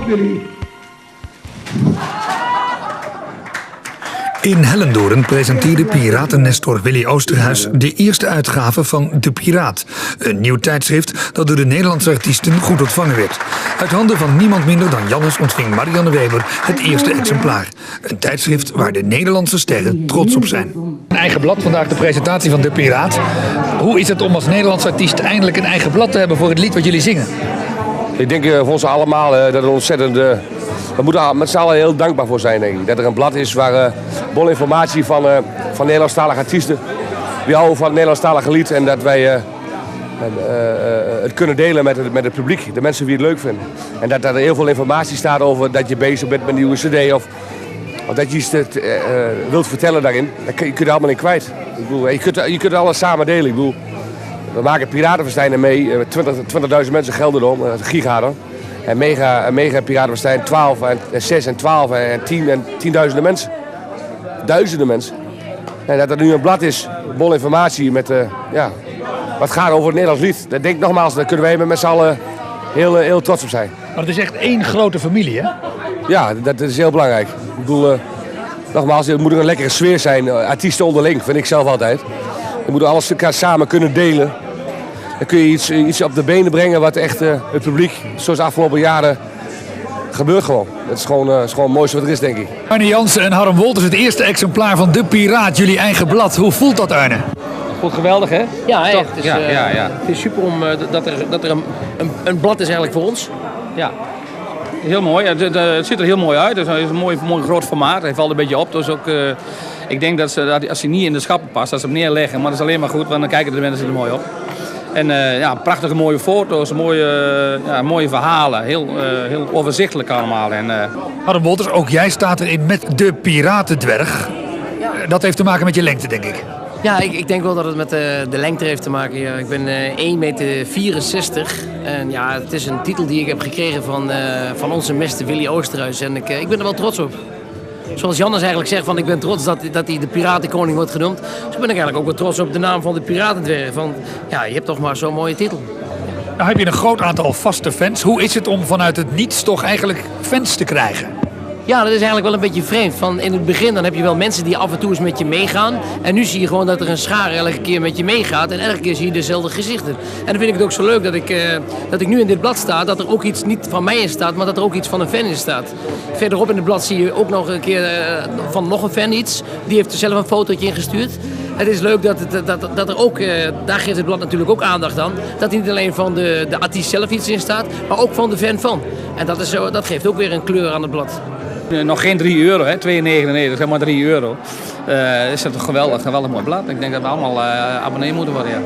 Willy. In Hellendoorn presenteerde piratennestor Willy Oosterhuis de eerste uitgave van De Piraat. Een nieuw tijdschrift dat door de Nederlandse artiesten goed ontvangen werd. Uit handen van niemand minder dan Jannes ontving Marianne Weber het eerste exemplaar. Een tijdschrift waar de Nederlandse sterren trots op zijn. Een eigen blad, vandaag de presentatie van De Piraat. Hoe is het om als Nederlandse artiest eindelijk een eigen blad te hebben voor het lied wat jullie zingen? Ik denk voor ons allemaal dat het ontzettend... We moeten met z'n allen heel dankbaar voor zijn, denk ik. Dat er een blad is waar bol informatie van Nederlandstalige artiesten. Die houden van het Nederlandstalige lied en dat wij het kunnen delen met het publiek. De mensen die het leuk vinden. En dat er heel veel informatie staat over dat je bezig bent met een nieuwe cd of dat je iets wilt vertellen daarin. Dat kun je allemaal niet kwijt. Ik bedoel, je kunt alles samen delen. Ik bedoel, we maken Piratenfestijnen mee. 20.000 mensen gelden erom, giga dan. En mega Piratenfestijn 12 en 6 en 12 en 10 en 10.000 mensen. Duizenden mensen. En dat er nu een blad is, bol informatie met wat gaat over het Nederlands lied. Dat denk ik nogmaals, daar kunnen wij met z'n allen heel trots op zijn. Maar het is echt één grote familie, hè? Ja, dat is heel belangrijk. Ik bedoel, nogmaals, het moet een lekkere sfeer zijn. Artiesten onderling, vind ik zelf altijd. Je moet alles samen kunnen delen. Dan kun je iets op de benen brengen wat echt het publiek, zoals de afgelopen jaren, gebeurt gewoon. Het is gewoon het mooiste wat er is, denk ik. Arne Jansen en Harm Wolters, het eerste exemplaar van De Piraat, jullie eigen blad. Hoe voelt dat, Arne? Voelt geweldig, hè? Ja, echt. Het is super dat er een blad is eigenlijk voor ons. Ja. Heel mooi. Het ziet er heel mooi uit. Het is een mooi groot formaat. Hij valt een beetje op. Dus ook, ik denk dat als hij niet in de schappen past, dat ze hem neerleggen. Maar dat is alleen maar goed, want dan kijken de mensen er mooi op. En prachtige mooie foto's, mooie verhalen. Heel overzichtelijk allemaal. Harm Wolters, ook jij staat erin met de Piratendwerg. Dat heeft te maken met je lengte, denk ik. Ja, ik denk wel dat het met de lengte heeft te maken. Ja. Ik ben 1,64 meter. En ja, het is een titel die ik heb gekregen van onze meester Willy Oosterhuis. En ik ben er wel trots op. Zoals Jannes eigenlijk zegt, ik ben trots dat hij de Piratenkoning wordt genoemd. Zo ben ik eigenlijk ook wel trots op de naam van de Piratendwerg. Je hebt toch maar zo'n mooie titel. Nou heb je een groot aantal vaste fans. Hoe is het om vanuit het niets toch eigenlijk fans te krijgen? Ja, dat is eigenlijk wel een beetje vreemd. In het begin dan heb je wel mensen die af en toe eens met je meegaan. En nu zie je gewoon dat er een schaar elke keer met je meegaat. En elke keer zie je dezelfde gezichten. En dan vind ik het ook zo leuk dat ik nu in dit blad sta. Dat er ook iets niet van mij in staat, maar dat er ook iets van een fan in staat. Verderop in het blad zie je ook nog een keer van nog een fan iets. Die heeft er zelf een fotootje ingestuurd. Het is leuk dat er ook, daar geeft het blad natuurlijk ook aandacht aan. Dat er niet alleen van de artiest zelf iets in staat, maar ook van de fan van. En dat geeft ook weer een kleur aan het blad. Nog geen €3, hè? 2,99, zeg maar €3. Is dat een geweldig mooi blad. Ik denk dat we allemaal abonnee moeten worden. Ja.